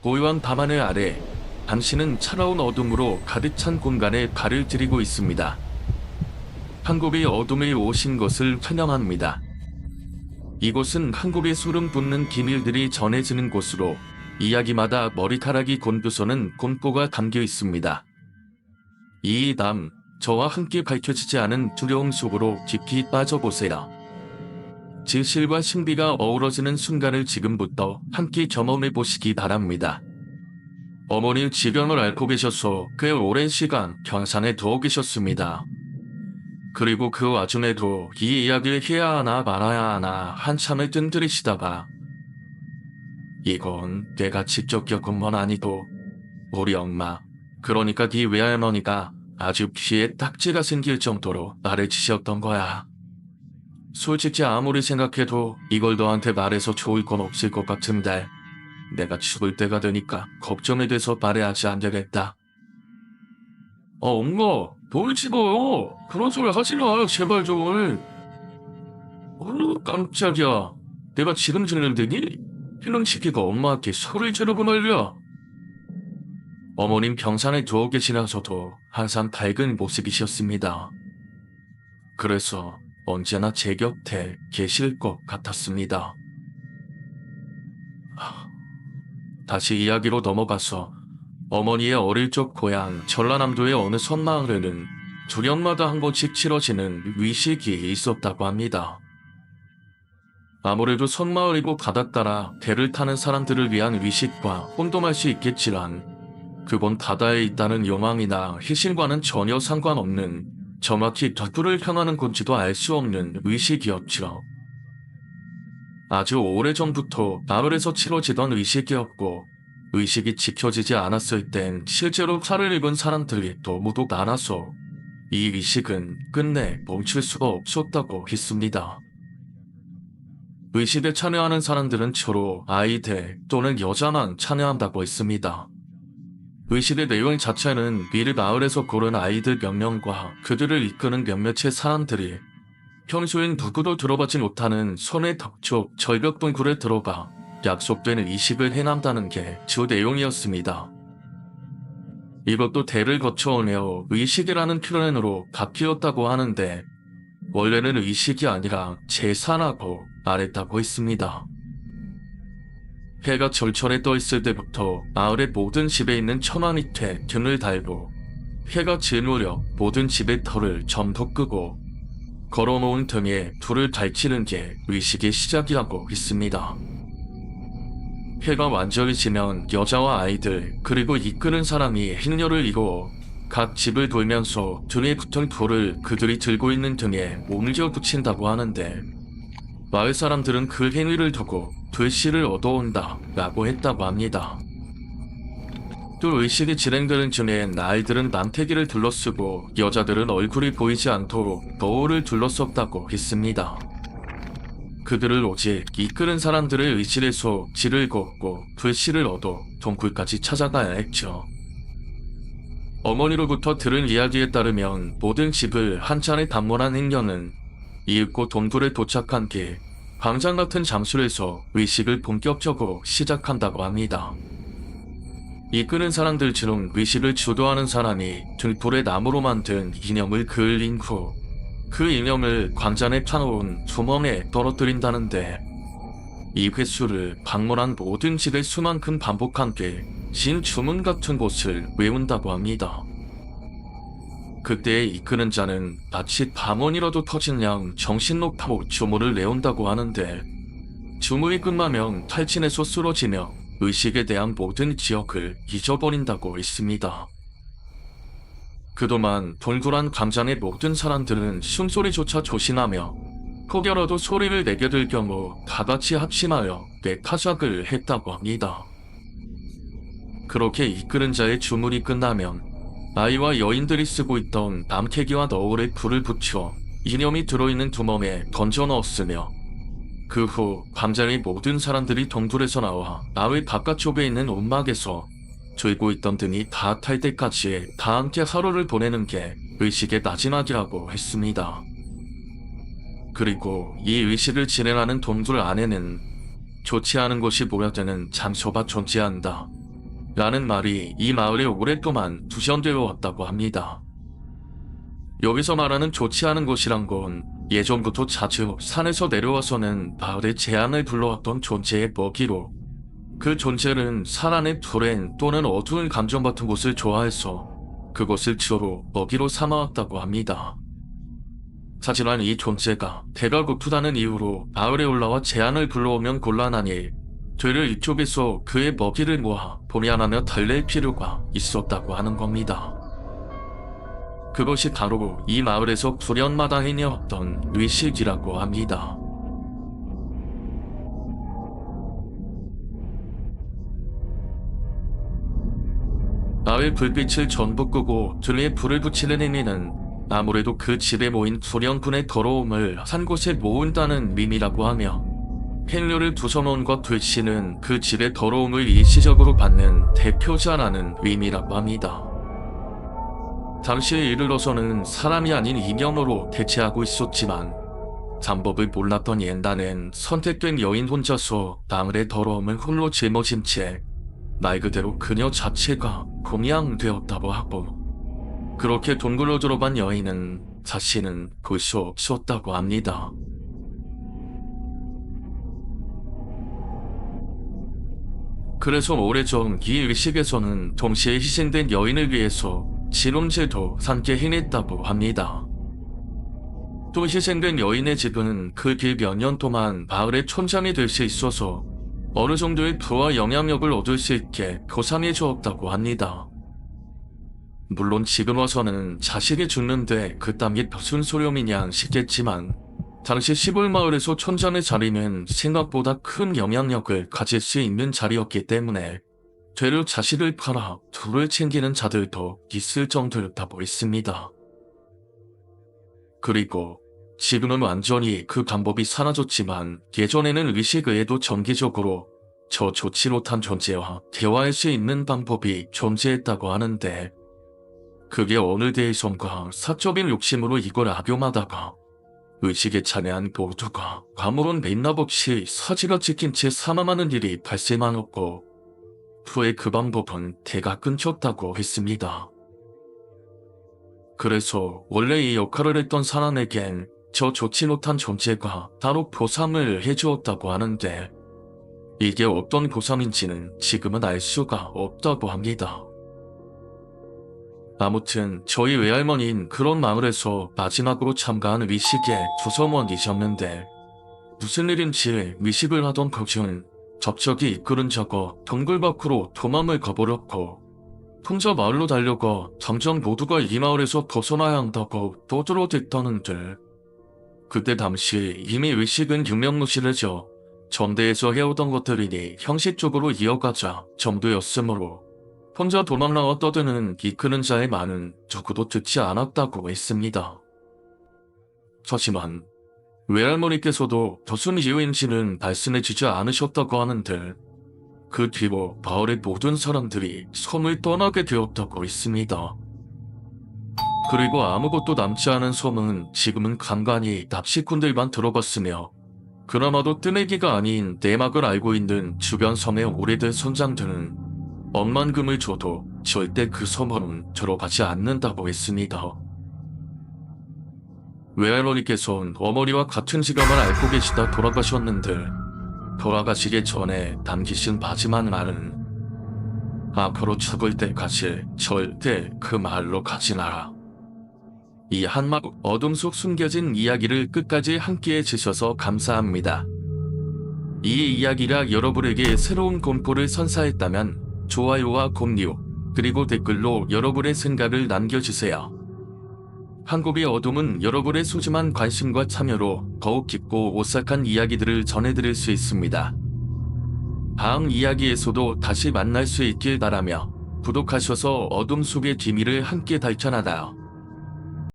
고요한 밤하늘 아래 당신은 차가운 어둠으로 가득 찬 공간에 발을 들이고 있습니다. 한 곱이 어둠에 오신 것을 환영합니다. 이곳은 한 곱의 소름 돋는 비밀들이 전해지는 곳으로 이야기마다 머리카락이 곤두서는 공포가 담겨 있습니다. 이 밤 저와 함께 밝혀지지 않은 두려움 속으로 깊이 빠져보세요. 진실과 신비가 어우러지는 순간을 지금부터 함께 경험해 보시기 바랍니다. 어머니 지병을 앓고 계셔서 꽤 오랜 시간 경산에 누워 계셨습니다. 그리고 그 와중에도 이 이야기를 해야 하나 말아야 하나 한참을 뜸들이시다가 이건 내가 직접 겪은 건 아니고 우리 엄마, 그러니까 네 외할머니가 아주 귀에 딱지가 생길 정도로 나를 치셨던 거야. 솔직히 아무리 생각해도 이걸 너한테 말해서 좋을 건 없을 것 같은데 내가 죽을 때가 되니까 걱정이 돼서 말해야지 안 되겠다. 엄마, 뭘 집어요? 그런 소리 하지 마, 제발 좀. 깜짝이야. 내가 지금 들리더니 필름시키가 엄마한테 소리를 지르고 말이야. 어머님 병상에 누워 계시면서도 항상 밝은 모습이셨습니다. 그래서 언제나 제 곁에 계실 것 같았습니다. 다시 이야기로 넘어가서 어머니의 어릴 적 고향 전라남도의 어느 섬마을에는 2년마다 한 번씩 치러지는 위식이 있었다고 합니다. 아무래도 섬마을이고 바닷가라 배를 타는 사람들을 위한 위식과 혼돈할 수 있겠지만 그건 바다에 있다는 욕망이나 희신과는 전혀 상관없는 정확히 덕후를 향하는 건지도 알 수 없는 위식이었죠. 아주 오래전부터 마을에서 치러지던 의식이었고 의식이 지켜지지 않았을 땐 실제로 살을 입은 사람들이 너무도 많아서 이 의식은 끝내 멈출 수가 없었다고 했습니다. 의식에 참여하는 사람들은 주로 아이들 또는 여자만 참여한다고 했습니다. 의식의 내용 자체는 미리 마을에서 고른 아이들 몇 명과 그들을 이끄는 몇몇의 사람들이 평소엔 누구도 들어보지 못하는 손의 덕쪽 절벽 동굴에 들어가 약속된 의식을 해남다는 게 주 내용이었습니다. 이것도 대를 거쳐오며 의식이라는 표현으로 바뀌었다고 하는데 원래는 의식이 아니라 제사라고 말했다고 했습니다. 해가 절철에 떠 있을 때부터 마을의 모든 집에 있는 천마 밑에 등을 달고 해가 질 무렵 모든 집의 털을 전부 끄고 걸어놓은 등에 불을 달치는 게 의식의 시작이라고 했습니다. 해가 완전히 지면 여자와 아이들 그리고 이끄는 사람이 행렬을 이루어 각 집을 돌면서 등에 붙은 불을 그들이 들고 있는 등에 옮겨 붙인다고 하는데 마을 사람들은 그 행위를 두고 불씨를 얻어온다 라고 했다고 합니다. 또 의식이 진행되는 중엔 아이들은 남태기를 둘러쓰고 여자들은 얼굴이 보이지 않도록 거울을 둘러썼다고 했습니다. 그들을 오직 이끄는 사람들의 의식에서 질을 걷고 불씨를 얻어 동굴까지 찾아가야 했죠. 어머니로부터 들은 이야기에 따르면 모든 집을 한 차례 방문한 행녀는 이윽고 동굴에 도착한 뒤 광장 같은 장소에서 의식을 본격적으로 시작한다고 합니다. 이끄는 사람들 중 의식을 주도하는 사람이 등불에 나무로 만든 이념을 그을린 후 그 이념을 광장에 펴놓은 주머니에 떨어뜨린다는데 이 횟수를 방문한 모든 집의 수만큼 반복한 게 진 주문 같은 곳을 외운다고 합니다. 그때의 이끄는 자는 마치 밤원이라도 터진 양 정신 높고 주문을 내온다고 하는데 주문이 끝나면 탈진해서 쓰러지며 의식에 대한 모든 기억을 잊어버린다고 했습니다. 그동안 동굴한 광장의 모든 사람들은 숨소리조차 조심하며 혹여라도 소리를 내게 될 경우 다 같이 합심하여 뇌타작을 했다고 합니다. 그렇게 이끄는 자의 주문이 끝나면 아이와 여인들이 쓰고 있던 남캐기와 너울에 불을 붙여 이념이 들어있는 두멍에 던져 넣었으며 그 후 광장의 모든 사람들이 동굴에서 나와 마을 바깥쪽에 있는 움막에서 들고 있던 등이 다 탈 때까지 다 함께 하루를 보내는 게 의식의 마지막이라고 했습니다. 그리고 이 의식을 진행하는 동굴 안에는 좋지 않은 것이 모여드는 장소가 존재한다. 라는 말이 이 마을에 오랫동안 두전되어 왔다고 합니다. 여기서 말하는 좋지 않은 곳이란 건 예전부터 자주 산에서 내려와서는 마을의 재앙을 불러왔던 존재의 먹이로, 그 존재는 산 안의 불행 또는 어두운 감정 같은 곳을 좋아해서 그곳을 주로 먹이로 삼아왔다고 합니다. 하지만 이 존재가 배가 고프다는 이유로 마을에 올라와 재앙을 불러오면 곤란하니 되려 이쪽에서 그의 먹이를 모아 보면하며 달랠 필요가 있었다고 하는 겁니다. 그것이 바로 이 마을에서 불현마당이었던 의식이라고 합니다. 마을 불빛을 전부 끄고 등에 불을 붙이는 의미는 아무래도 그 집에 모인 불연분의 더러움을 한 곳에 모은다는 의미라고 하며, 펜류를 두서놓은 것 글씨는 그 집의 더러움을 일시적으로 받는 대표자라는 의미라고 합니다. 당시에 이르러서는 사람이 아닌 인형으로 대체하고 있었지만 방법을 몰랐던 옛날엔 선택된 여인 혼자서 마을의 더러움을 홀로 짊어진 채 말 그대로 그녀 자체가 공양되었다고 하고, 그렇게 동굴로 들어간 여인은 다시는 볼 수 없었다고 합니다. 그래서 오래전 이 의식에서는 동시에 희생된 여인을 위해서 진혼제도 함께 행했다고 합니다. 또 희생된 여인의 집은 그 뒤 몇 년 동안 마을의 촌장이 될 수 있어서 어느 정도의 부와 영향력을 얻을 수 있게 보상해 주었다고 합니다. 물론 지금 와서는 자식이 죽는데 그딴 게 무슨 소용이냐 싶겠지만, 당시 시골마을에서 촌장의 자리는 생각보다 큰 영향력을 가질 수 있는 자리였기 때문에 되려 자식을 팔아 둘을 챙기는 자들도 있을 정도였다고 했습니다. 그리고 지금은 완전히 그 방법이 사라졌지만 예전에는 의식 외에도 정기적으로 저 좋지 못한 존재와 대화할 수 있는 방법이 존재했다고 하는데, 그게 어느 대의성과 사적인 욕심으로 이걸 악용하다가 의식에 찬해한 모두가 아무런 맥락 없이 사지가 찍힌 채 사망하는 일이 발생하였고, 후에 그 방법은 대가 끊겼다고 했습니다. 그래서 원래 이 역할을 했던 사람에겐 저 좋지 못한 존재가 따로 보상을 해주었다고 하는데, 이게 어떤 보상인지는 지금은 알 수가 없다고 합니다. 아무튼 저희 외할머니는 그런 마을에서 마지막으로 참가한 의식의 주섬원이셨는데, 무슨 일인지 의식을 하던 도중 적적이 이끌은 저거 동굴 밖으로 도망을 가버렸고, 혼자 마을로 달려가 점점 모두가 이 마을에서 벗어나야 한다고 떠들어댔다는데, 그때 당시 이미 의식은 유명무실해져 전대에서 해오던 것들이니 형식적으로 이어가자 정도였으므로 혼자 도망나와 떠드는 이끄는 자의 말은 누구도 듣지 않았다고 했습니다. 하지만 외할머니께서도 무슨 이유인지는 말씀해주지 않으셨다고 하는데, 그 뒤로 마을의 모든 사람들이 섬을 떠나게 되었다고 했습니다. 그리고 아무것도 남지 않은 섬은 지금은 간간히 납치꾼들만 들어갔으며, 그나마도 뜨내기가 아닌 내막을 알고 있는 주변 섬의 오래된 선장들은 억만금을 줘도 절대 그 섬으로는 들어가지 않는다고 했습니다. 외할머니께서는 어머니와 같은 시간을 앓고 계시다 돌아가셨는데, 돌아가시기 전에 남기신 마지막 말은 앞으로 죽을 때까지 절대 그 마을로 가지 마라. 이 한막 어둠 속 숨겨진 이야기를 끝까지 함께해 주셔서 감사합니다. 이 이야기가 여러분에게 새로운 공포를 선사했다면 좋아요와 공유, 그리고 댓글로 여러분의 생각을 남겨주세요. 한국의 어둠은 여러분의 소중한 관심과 참여로 더욱 깊고 오싹한 이야기들을 전해드릴 수 있습니다. 다음 이야기에서도 다시 만날 수 있길 바라며 구독하셔서 어둠 속의 비밀을 함께 밝혀나가요.